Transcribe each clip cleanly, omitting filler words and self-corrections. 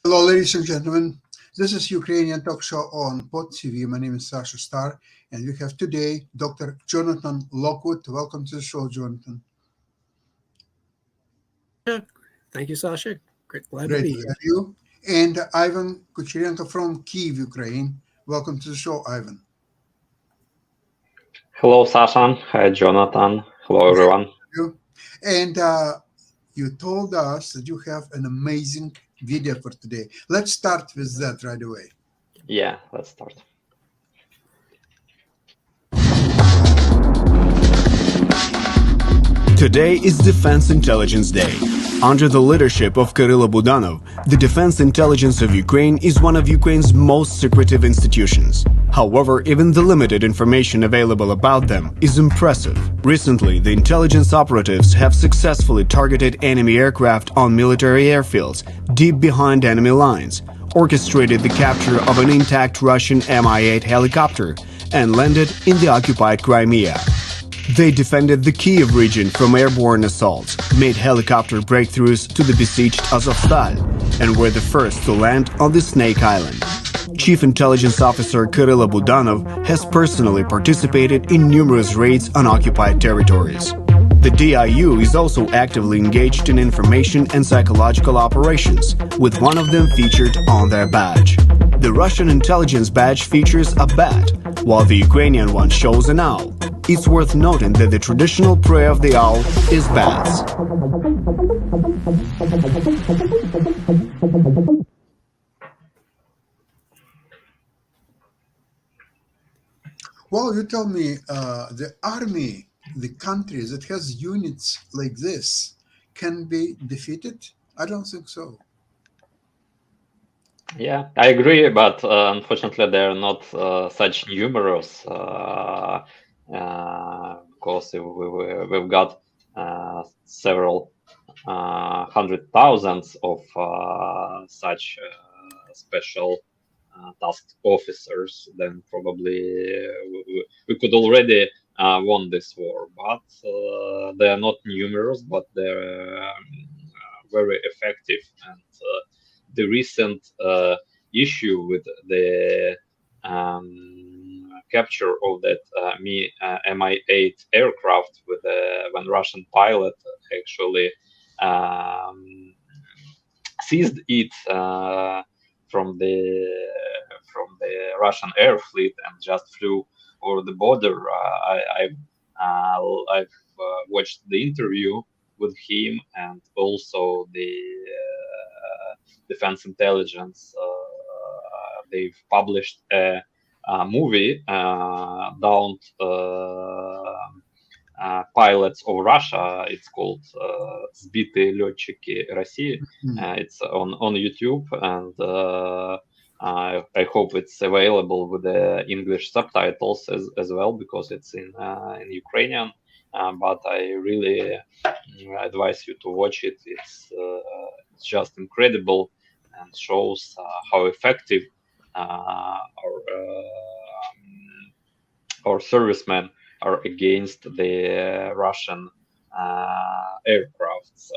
Hello, ladies and gentlemen. This is Ukrainian talk show on Pod TV. My name is Sasha Star, and we have today Dr. Jonathan Lockwood. Welcome to the show, Jonathan. Yeah, thank you, Sasha. Glad Great to be to here. have you. And Ivan Kucherenko from Kyiv, Ukraine. Welcome to the show, Ivan. Hello, Sasha. Hi, Jonathan. Hello, everyone. You. And you told us that you have an amazing video for today. Let's start with that right away. Yeah, let's start. Today is Defense Intelligence Day. Under the leadership of Kyrylo Budanov, the Defense Intelligence of Ukraine is one of Ukraine's most secretive institutions. However, even the limited information available about them is impressive. Recently, the intelligence operatives have successfully targeted enemy aircraft on military airfields deep behind enemy lines, orchestrated the capture of an intact Russian Mi-8 helicopter, and landed in the occupied Crimea. They defended the Kyiv region from airborne assaults, made helicopter breakthroughs to the besieged Azovstal, and were the first to land on the Snake Island. Chief Intelligence Officer Kyrylo Budanov has personally participated in numerous raids on occupied territories. The DIU is also actively engaged in information and psychological operations, with one of them featured on their badge. The Russian intelligence badge features a bat, while the Ukrainian one shows an owl. It's worth noting that the traditional prey of the owl is bats. Well, you tell me, the army, the country that has units like this, can be defeated? I don't think so. Yeah, I agree, but unfortunately, they're not such numerous because we've got several hundred thousands of such special tasked officers. Then probably we could already won this war, but they are not numerous, but they're very effective. And the recent issue with the capture of that Mi-8 aircraft with one Russian pilot actually seized it from the Russian air fleet and just flew over the border. I've watched the interview with him, and also the Defense Intelligence. They've published a movie downed pilots of Russia. It's called "Сбитые летчики России." It's on YouTube, and I hope it's available with the English subtitles as well, because it's in Ukrainian. But I really advise you to watch it. It's just incredible and shows how effective our servicemen are against the Russian aircrafts.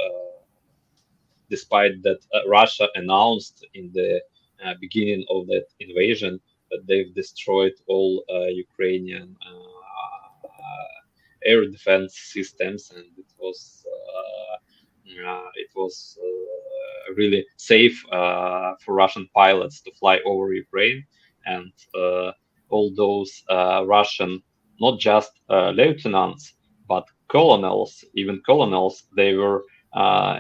Despite that, Russia announced in the beginning of that invasion that they've destroyed all Ukrainian air defense systems, and it was really safe for Russian pilots to fly over Ukraine. And all those Russian, not just lieutenants, but colonels, even colonels, they were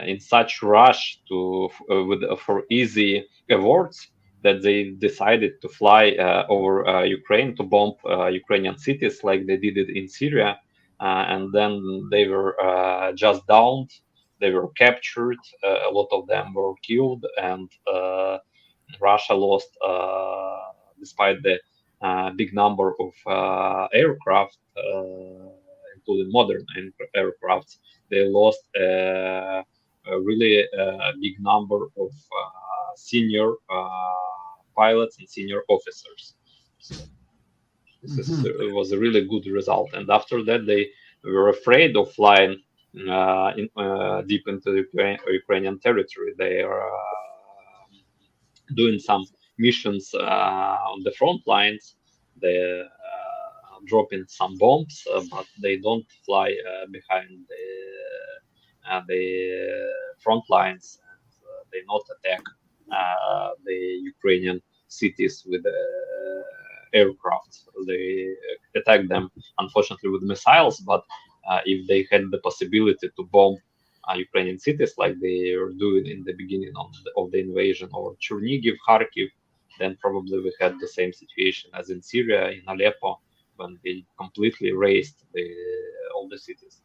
in such rush for easy awards that they decided to fly over Ukraine to bomb Ukrainian cities like they did it in Syria. And then they were just downed, they were captured, a lot of them were killed, and Russia lost, despite the big number of aircraft, including modern aircrafts, they lost a really big number of senior pilots and senior officers. So this was a really good result. And after that, they were afraid of flying deep into the Ukrainian territory. They are doing some missions on the front lines. They dropping some bombs, but they don't fly behind the front lines, and they not attack the Ukrainian cities with aircraft. They attack them, unfortunately, with missiles, but if they had the possibility to bomb Ukrainian cities like they were doing in the beginning of the invasion, or Chernihiv, Kharkiv, then probably we had the same situation as in Syria, in Aleppo, when they completely razed all the cities.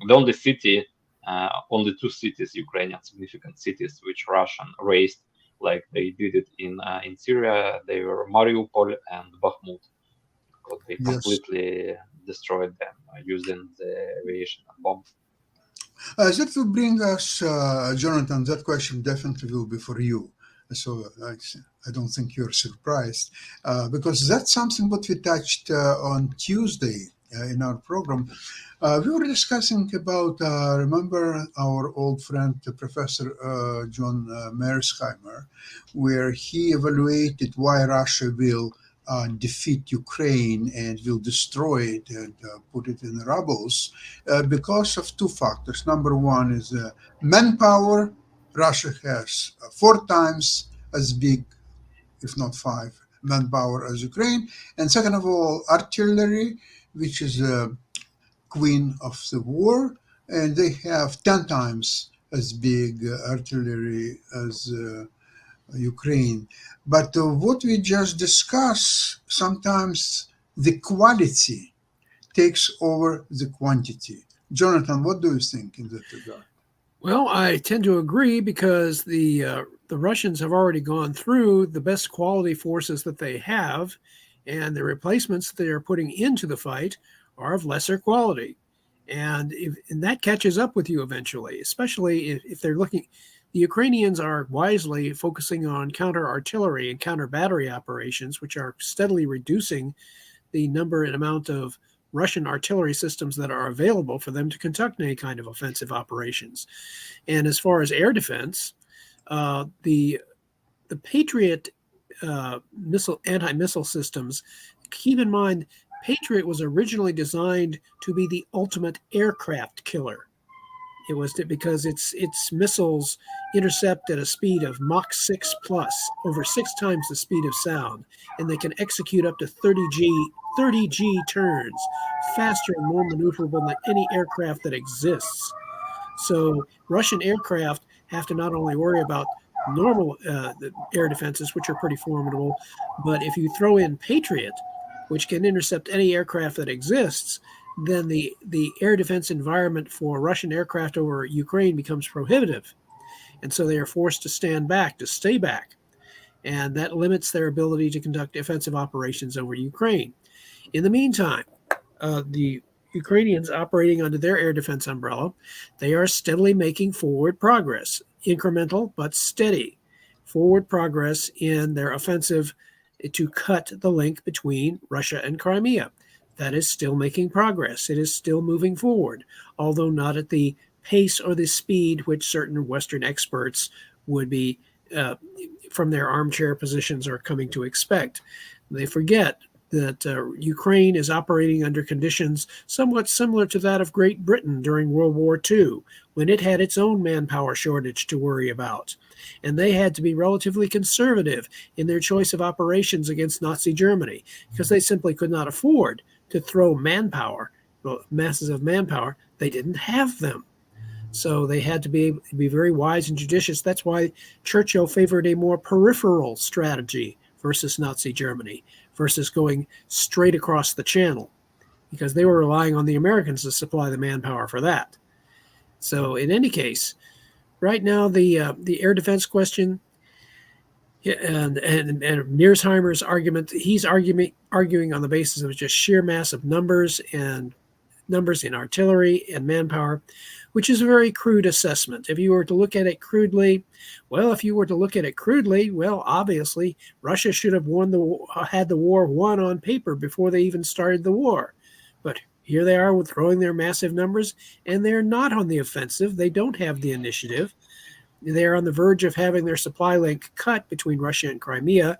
The only two cities, Ukrainian significant cities, which Russian razed like they did it in Syria, they were Mariupol and Bakhmut, because they completely destroyed them using the aviation and bombs. That will bring us, Jonathan, that question definitely will be for you. So I don't think you're surprised, because that's something what we touched on Tuesday in our program. We were discussing about, remember our old friend, Professor John Mearsheimer, where he evaluated why Russia will defeat Ukraine and will destroy it and put it in rubbles because of two factors. Number one is manpower. Russia has 4 times as big, if not 5, manpower as Ukraine. And second of all, artillery, which is queen of the war, and they have 10 times as big artillery as Ukraine. But what we just discussed, sometimes the quality takes over the quantity. Jonathan, what do you think in that regard? Well, I tend to agree, because the Russians have already gone through the best quality forces that they have, and the replacements that they are putting into the fight are of lesser quality. And that catches up with you eventually, especially if they're looking. The Ukrainians are wisely focusing on counter-artillery and counter-battery operations, which are steadily reducing the number and amount of Russian artillery systems that are available for them to conduct any kind of offensive operations. And as far as air defense, the Patriot anti-missile systems, keep in mind, Patriot was originally designed to be the ultimate aircraft killer. It was because its missiles intercept at a speed of Mach 6 plus, over 6 times the speed of sound, and they can execute up to 30 G turns, faster and more maneuverable than any aircraft that exists. So Russian aircraft have to not only worry about normal air defenses, which are pretty formidable, but if you throw in Patriot, which can intercept any aircraft that exists, then the air defense environment for Russian aircraft over Ukraine becomes prohibitive. And so they are forced to stand back, to stay back. And that limits their ability to conduct offensive operations over Ukraine. In the meantime, the Ukrainians operating under their air defense umbrella, they are steadily making forward progress, incremental but steady forward progress in their offensive to cut the link between Russia and Crimea. That is still making progress. It is still moving forward, although not at the pace or the speed which certain Western experts would be, from their armchair positions, are coming to expect. They forget that Ukraine is operating under conditions somewhat similar to that of Great Britain during World War II, when it had its own manpower shortage to worry about. And they had to be relatively conservative in their choice of operations against Nazi Germany, because they simply could not afford to throw manpower, masses of manpower. They didn't have them. So they had to be very wise and judicious. That's why Churchill favored a more peripheral strategy versus Nazi Germany, versus going straight across the channel, because they were relying on the Americans to supply the manpower for that. So in any case, right now the air defense question, and Mearsheimer's argument, he's arguing on the basis of just sheer mass of numbers and numbers in artillery and manpower, which is a very crude assessment. If you were to look at it crudely, obviously Russia should have had the war won on paper before they even started the war. But here they are withdrawing their massive numbers, and they're not on the offensive. They don't have the initiative. They're on the verge of having their supply link cut between Russia and Crimea.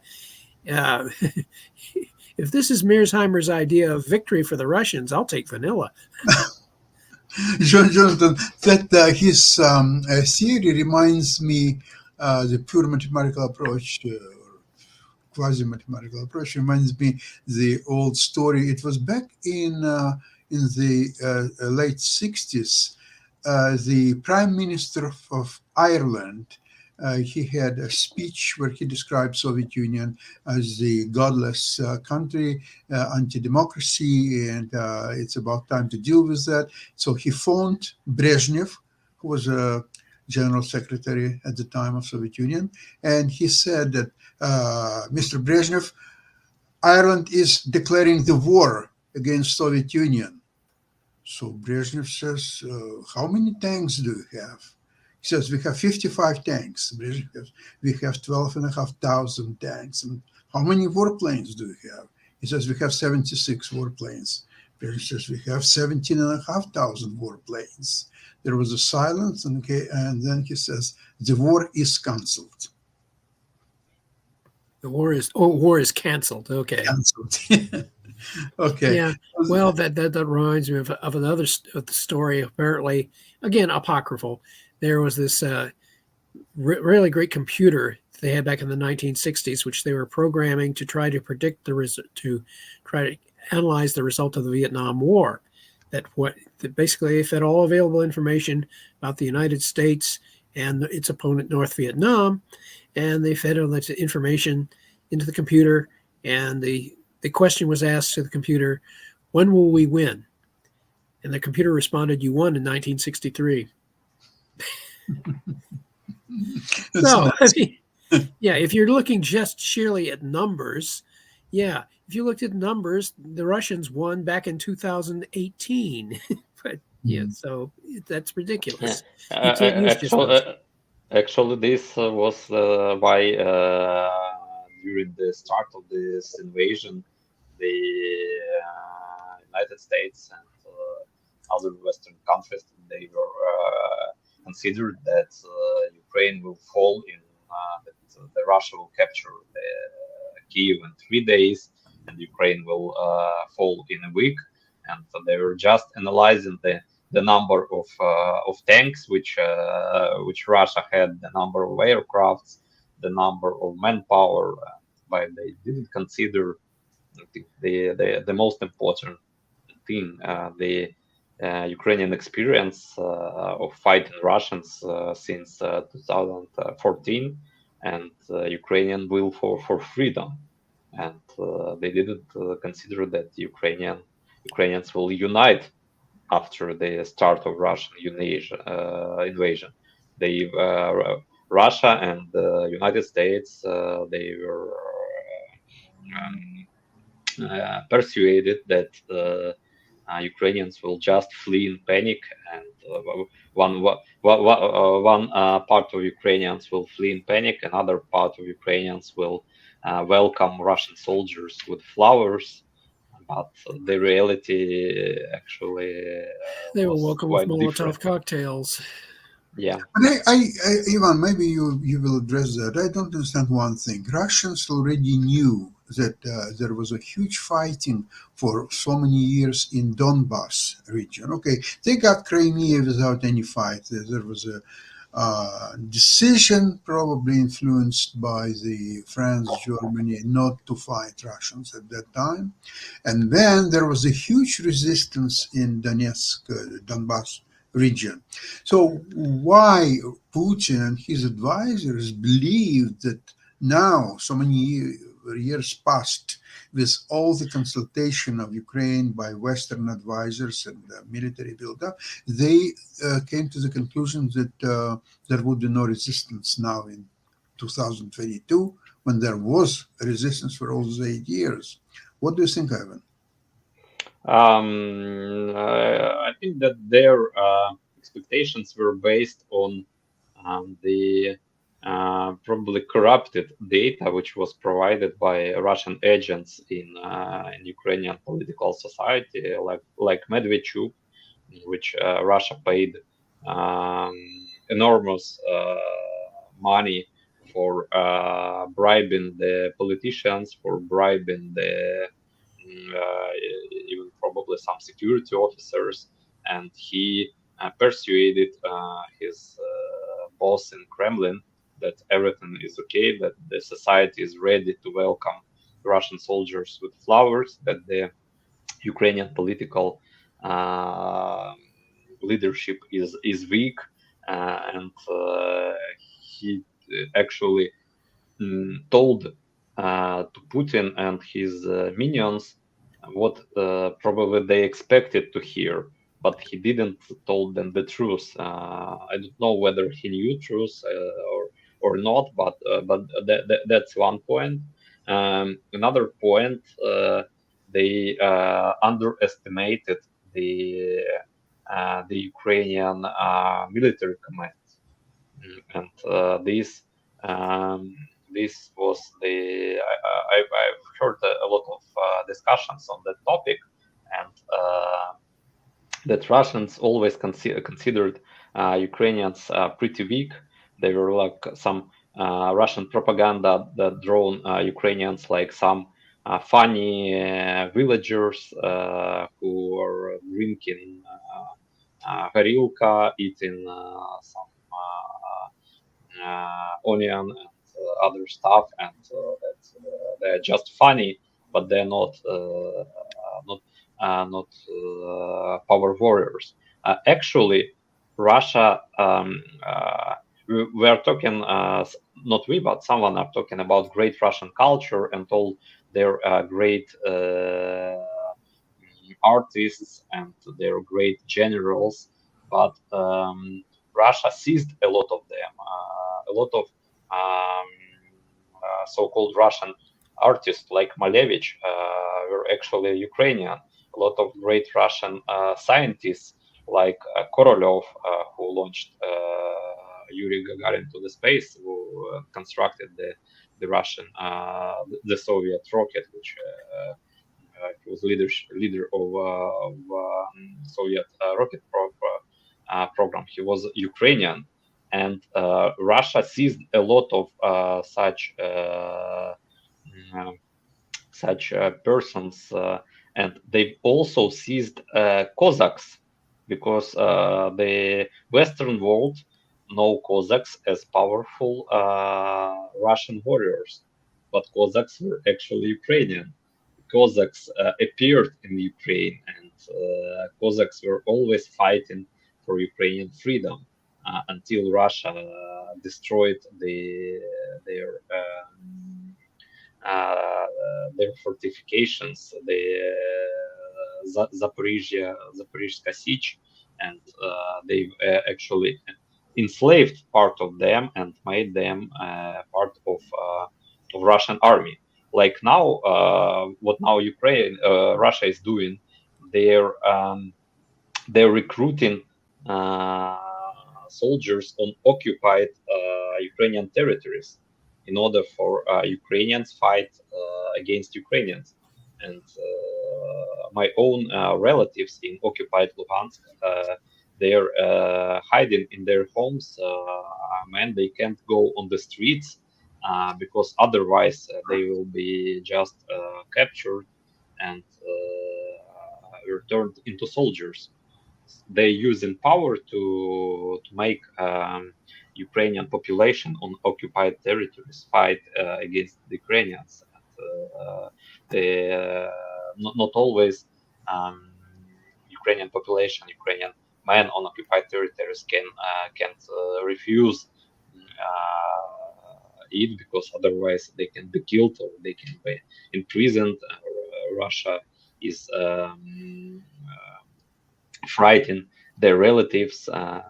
If this is Mearsheimer's idea of victory for the Russians, I'll take vanilla. Jonathan, that his theory reminds me the pure mathematical approach, quasi-mathematical approach reminds me the old story. It was back in the late 60s. The Prime Minister of Ireland, he had a speech where he described Soviet Union as the godless country, anti-democracy, and it's about time to deal with that. So he phoned Brezhnev, who was a general secretary at the time of Soviet Union, and he said that, Mr. Brezhnev, Ireland is declaring the war against Soviet Union. So Brezhnev says, how many tanks do you have? He says, we have 55 tanks. Brezhnev says, we have 12,500 tanks. And how many warplanes do you have? He says, we have 76 warplanes. Brezhnev says, we have 17,500 warplanes. There was a silence, and then he says, the war is cancelled. The war is canceled. Okay. Cancelled. Okay. Yeah. Well, that reminds me of another story. Apparently, again, apocryphal. There was this really great computer they had back in the 1960s, which they were programming to try to predict to try to analyze the result of the Vietnam War. That basically they fed all available information about the United States and its opponent, North Vietnam, and they fed all that information into the computer. And the question was asked to the computer, when will we win? And the computer responded, you won in 1963. So, I mean, yeah, if you're looking just sheerly at numbers, yeah, if you looked at numbers, the Russians won back in 2018. But yeah, so that's ridiculous. You can't use just numbers. Actually, this was why during the start of this invasion, the United States and other Western countries, they were considered that Ukraine will fall that Russia will capture Kiev in 3 days, and Ukraine will fall in a week. And they were just analyzing the number of tanks which Russia had, the number of aircrafts, the number of manpower, but they didn't consider the most important thing, the Ukrainian experience of fighting Russians since 2014, and Ukrainian will for freedom. And they didn't consider that Ukrainians will unite after the start of Russian invasion. Russia and the United States, they were persuaded that Ukrainians will just flee in panic, and one part of Ukrainians will flee in panic, another part of Ukrainians will welcome Russian soldiers with flowers. But the reality actually they were welcome with Molotov different. Cocktails. Yeah. But Ivan, maybe you will address that. I don't understand one thing. Russians already knew that there was a huge fighting for so many years in Donbas region. Okay, they got Crimea without any fight. There was a decision, probably influenced by the France, Germany, not to fight Russians at that time. And then there was a huge resistance in Donbas region. So why Putin and his advisors believed that now, so many years passed, with all the consultation of Ukraine by Western advisors and military buildup, they came to the conclusion that there would be no resistance now in 2022, when there was a resistance for all those 8 years. What do you think, Ivan? I think that their expectations were based on the probably corrupted data which was provided by Russian agents in Ukrainian political society, like Medvedchuk, which Russia paid um, enormous money for bribing the politicians, for bribing the even probably some security officers, and he persuaded his boss in Kremlin that everything is okay, that the society is ready to welcome Russian soldiers with flowers, that the Ukrainian political uh, leadership is weak, and he actually told to Putin and his minions what probably they expected to hear, but he didn't told them the truth. I don't know whether he knew truth or not, but that's one point. Another point, they underestimated the Ukrainian military command, and um, this was I've heard a lot of discussions on that topic, and that Russians always considered Ukrainians pretty weak. They were like some Russian propaganda that drawn Ukrainians like some funny villagers who are drinking horilka, eating some onion and other stuff, and that they're just funny, but they're not power warriors. Actually, Russia. We are talking, not we, but someone are talking about great Russian culture and all their great artists and their great generals, but Russia seized a lot of them. A lot of so-called Russian artists like Malevich were actually Ukrainian. A lot of great Russian scientists like Korolev, who launched Yuri Gagarin to the space, who constructed the Russian, the Soviet rocket, which he was leader of Soviet rocket program. He was Ukrainian, and Russia seized a lot of such persons, and they also seized Cossacks, because the Western world know Cossacks as powerful Russian warriors, but Cossacks were actually Ukrainian. Cossacks appeared in Ukraine, and Cossacks were always fighting for Ukrainian freedom until Russia destroyed their fortifications, the Zaporizhzhia Sich, and they actually enslaved part of them and made them part of Russian army. Like now, what now Russia is doing, they're recruiting soldiers on occupied Ukrainian territories in order for Ukrainians fight against Ukrainians. And my own relatives in occupied Luhansk, they're hiding in their homes. Man, they can't go on the streets because otherwise they will be just captured and returned into soldiers. They using power to make Ukrainian population on occupied territories fight against the Ukrainians. And, they not always Ukrainian population, Ukrainian men on occupied territories can't refuse it, because otherwise they can be killed or they can be imprisoned. Russia is frightening their relatives and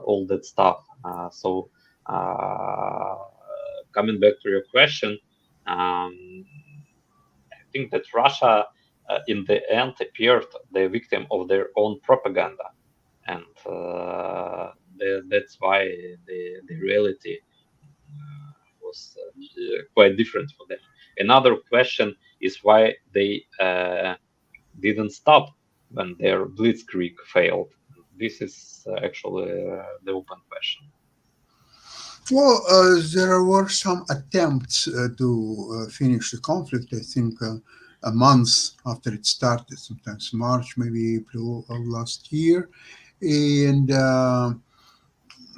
all that stuff. So coming back to your question, I think that Russia in the end appeared the victim of their own propaganda, and that's why the reality was quite different for them. Another question is why they didn't stop when their blitzkrieg failed. This is actually the open question. Well, there were some attempts to finish the conflict. I think a month after it started, sometimes March, maybe April of last year, and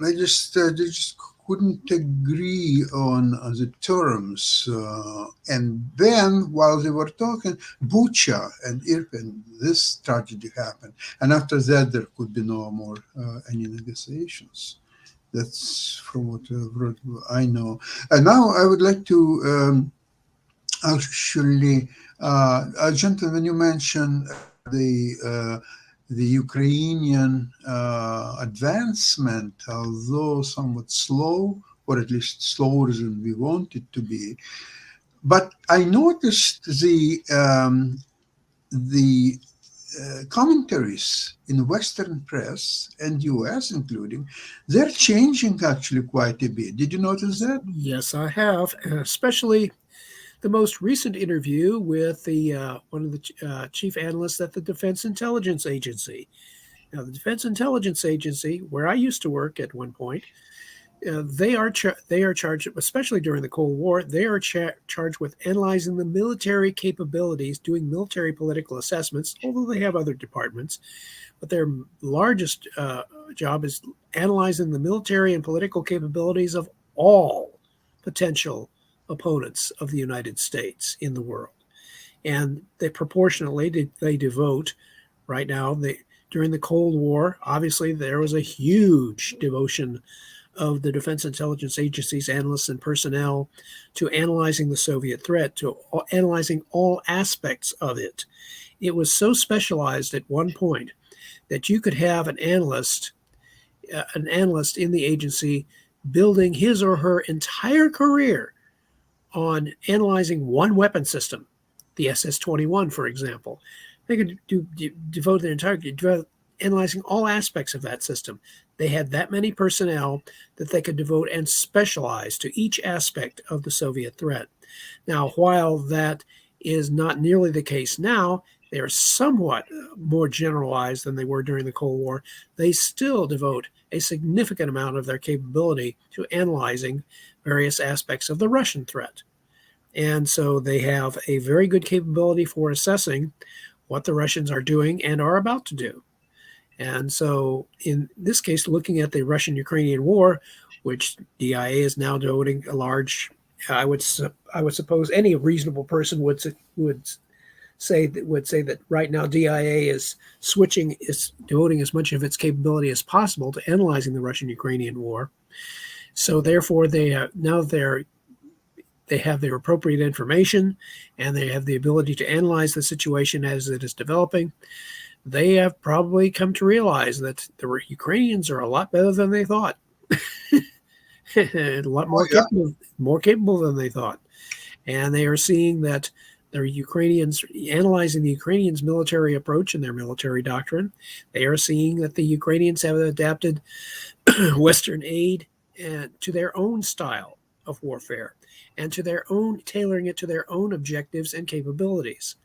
they just couldn't agree on the terms. And then, while they were talking, Bucha and Irpin, this tragedy happened, and after that, there could be no more any negotiations. That's from what I know. And now I would like to actually, gentlemen, you mentioned the Ukrainian advancement, although somewhat slow, or at least slower than we want it to be. But I noticed the commentaries in Western press and US including, they're changing actually quite a bit. Did you notice that? Yes, I have, especially the most recent interview with the one of the chief analysts at the Defense Intelligence Agency. Now, the Defense Intelligence Agency, where I used to work at one point, they are charged, especially during the Cold War, they are charged with analyzing the military capabilities, doing military political assessments, although they have other departments. But their largest job is analyzing the military and political capabilities of all potential opponents of the United States in the world. And they proportionately, they devote, right now, during the Cold War, obviously there was a huge devotion of the Defense Intelligence Agency's analysts and personnel to analyzing the Soviet threat, to analyzing all aspects of it. It was so specialized at one point that you could have an analyst in the agency building his or her entire career on analyzing one weapon system, the SS-21, for example. They could devote their entire analyzing all aspects of that system. They had that many personnel that they could devote and specialize to each aspect of the Soviet threat. Now, while that is not nearly the case now, they are somewhat more generalized than they were during the Cold War. They still devote a significant amount of their capability to analyzing various aspects of the Russian threat. And so they have a very good capability for assessing what the Russians are doing and are about to do. And so in this case, looking at the Russian-Ukrainian war, which DIA is now devoting a large, I would suppose any reasonable person would say that right now DIA is devoting as much of its capability as possible to analyzing the Russian-Ukrainian war. So therefore, they have their appropriate information, and they have the ability to analyze the situation as it is developing. They have probably come to realize that the Ukrainians are a lot better than they thought, a lot more capable than they thought. And they are seeing that the Ukrainians, analyzing the Ukrainians' military approach and their military doctrine, they are seeing that the Ukrainians have adapted Western aid to their own style of warfare and to their own, tailoring it to their own objectives and capabilities.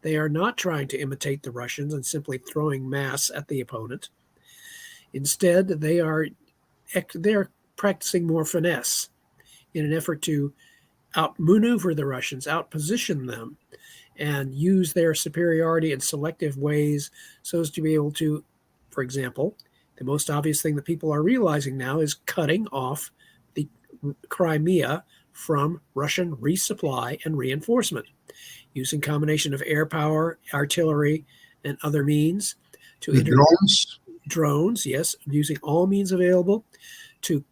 They are not trying to imitate the Russians and simply throwing mass at the opponent. Instead, they're practicing more finesse in an effort to outmaneuver the Russians, outposition them, and use their superiority in selective ways so as to be able to, for example, the most obvious thing that people are realizing now is cutting off the Crimea from Russian resupply and reinforcement, using combination of air power, artillery, and other means to drones, yes, using all means available to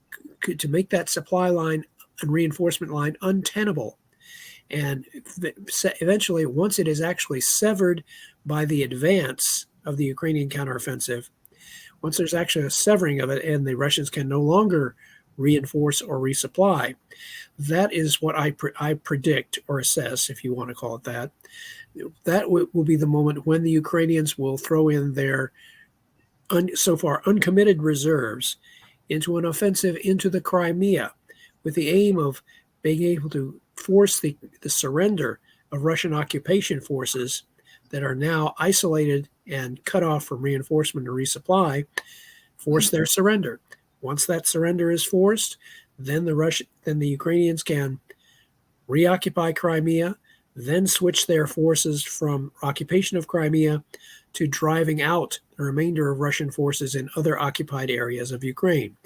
make that supply line and reinforcement line untenable. And eventually, once it is actually severed by the advance of the Ukrainian counteroffensive, once there's actually a severing of it and the Russians can no longer reinforce or resupply, that is what I predict or assess, if you want to call it that That will be the moment when the Ukrainians will throw in their so far uncommitted reserves into an offensive into the Crimea, with the aim of being able to force the surrender of Russian occupation forces that are now isolated and cut off from reinforcement and resupply, force their surrender. Once that surrender is forced, then the Ukrainians can reoccupy Crimea, then switch their forces from occupation of Crimea to driving out the remainder of Russian forces in other occupied areas of Ukraine.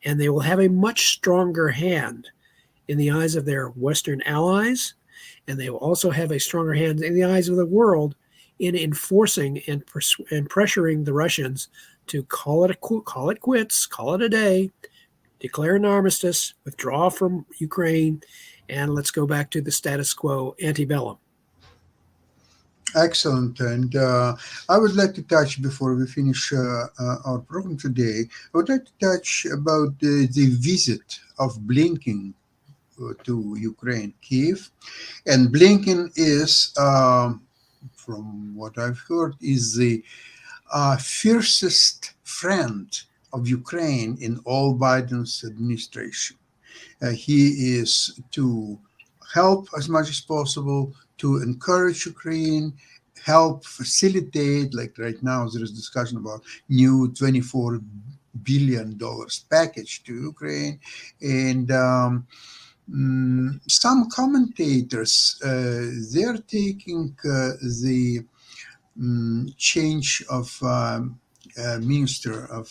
And they will have a much stronger hand in the eyes of their Western allies, and they will also have a stronger hand in the eyes of the world in enforcing and pressuring the Russians to call it quits, call it a day, declare an armistice, withdraw from Ukraine, and let's go back to the status quo antebellum. Excellent. And I would like to touch, before we finish our program today, I would like to touch about the visit of Blinken to Ukraine, Kiev. And Blinken is, from what I've heard, is the fiercest friend of Ukraine in all Biden's administration. He is to help as much as possible, to encourage Ukraine, help facilitate, like right now there is discussion about new $24 billion package to Ukraine. And some commentators, they're taking the change of Minister of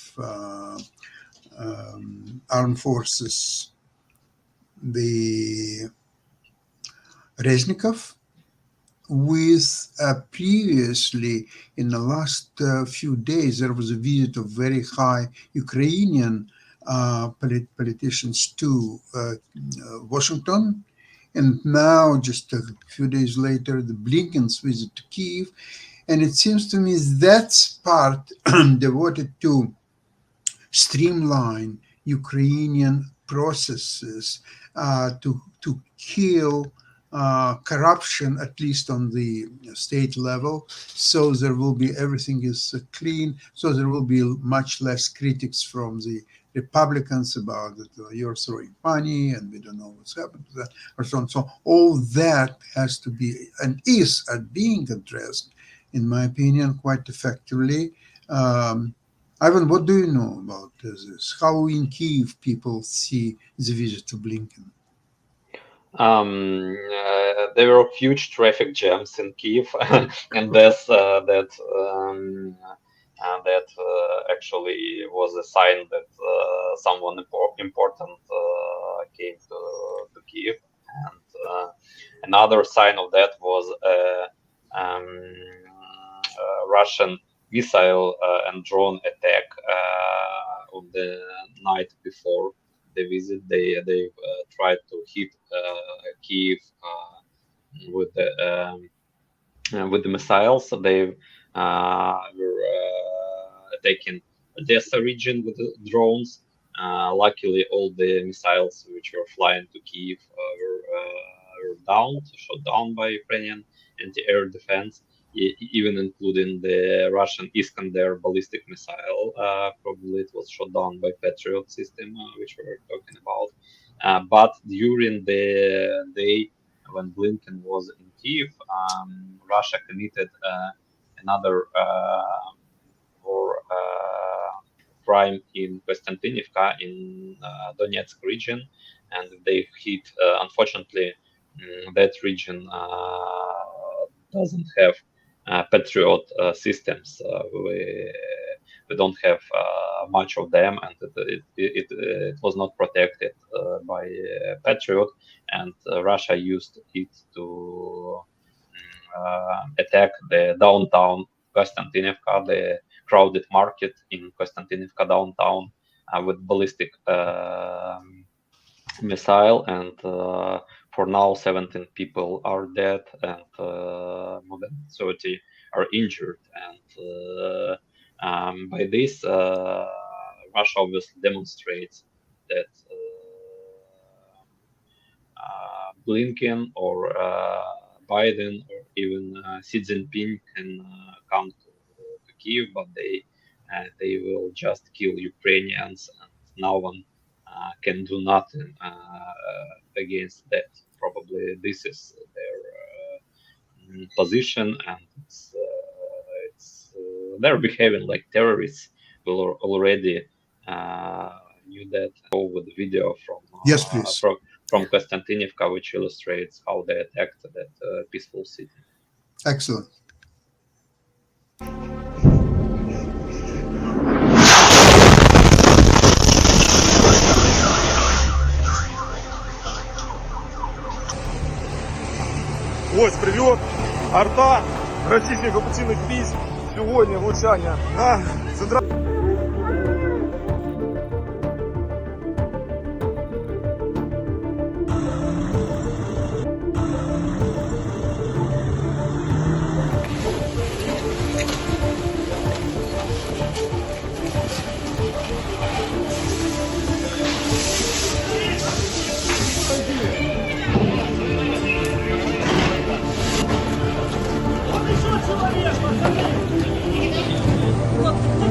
Armed Forces, the Reznikov, with previously in the last few days there was a visit of very high Ukrainian politicians to Washington, and now just a few days later the Blinken's visit to Kyiv, and it seems to me that's part devoted to streamline Ukrainian processes to kill corruption, at least on the state level, so there will be everything is clean, so there will be much less critics from the Republicans about that you're throwing money and we don't know what's happened to that, or so on. So all that has to be and is being addressed, in my opinion, quite effectively. Ivan, what do you know about this? How in Kyiv people see the visit to Blinken? There were huge traffic jams in Kyiv, and that actually was a sign that someone important came to Kyiv. And another sign of that was Russian missile and drone attack on the night before the visit. They tried to hit Kyiv with the missiles. They were attacking Odessa region with the drones. Luckily, all the missiles which were flying to Kyiv were shot down by Ukrainian anti-air defense, even including the Russian Iskander ballistic missile. Probably it was shot down by Patriot system, which we were talking about. But during the day when Blinken was in Kyiv, Russia committed another war crime in Konstantinivka in Donetsk region, and they hit, unfortunately, that region doesn't have Patriot systems. We don't have much of them, and it was not protected by Patriot, and Russia used it to attack the downtown Konstantinivka, the crowded market in Konstantinivka downtown, with ballistic missile, and for now 17 people are dead and more than 30 are injured. And by this, Russia obviously demonstrates that Blinken or Biden or even Xi Jinping can come to Kiev, but they will just kill Ukrainians, and no one can do nothing against that. Probably this is their position, and they're behaving like terrorists. We already knew that over the video Yes, please. from Konstantinivka, which illustrates how they attacked that peaceful city. Excellent. Ось прильот, арта російських окупаційних військ. Сьогодні влучання на центральному.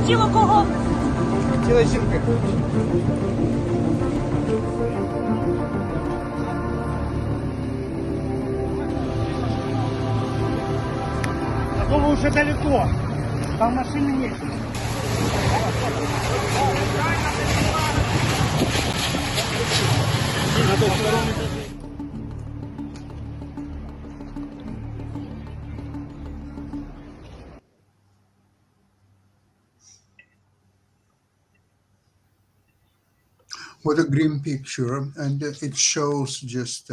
Тіло кого? Тіло жінки. А то вы уже далеко. Там машины нет. What a grim picture, and it shows just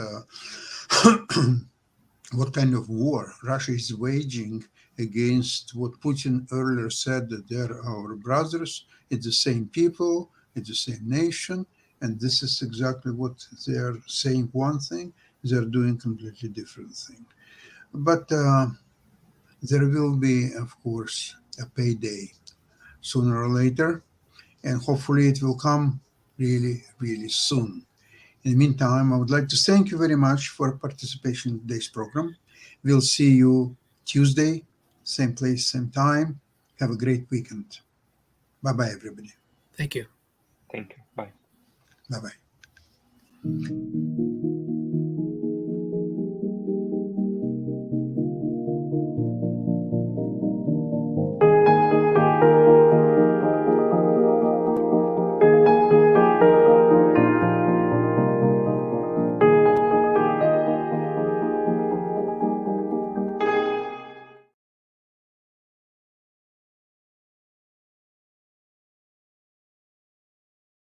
what kind of war Russia is waging against what Putin earlier said that they're our brothers. It's the same people, it's the same nation, and this is exactly what they're saying one thing, they're doing completely different thing. But there will be, of course, a payday sooner or later, and hopefully it will come really, really soon. In the meantime, I would like to thank you very much for participation in today's program. We'll see you Tuesday, same place, same time. Have a great weekend. Bye-bye, everybody. Thank you. Thank you. Bye. Bye-bye.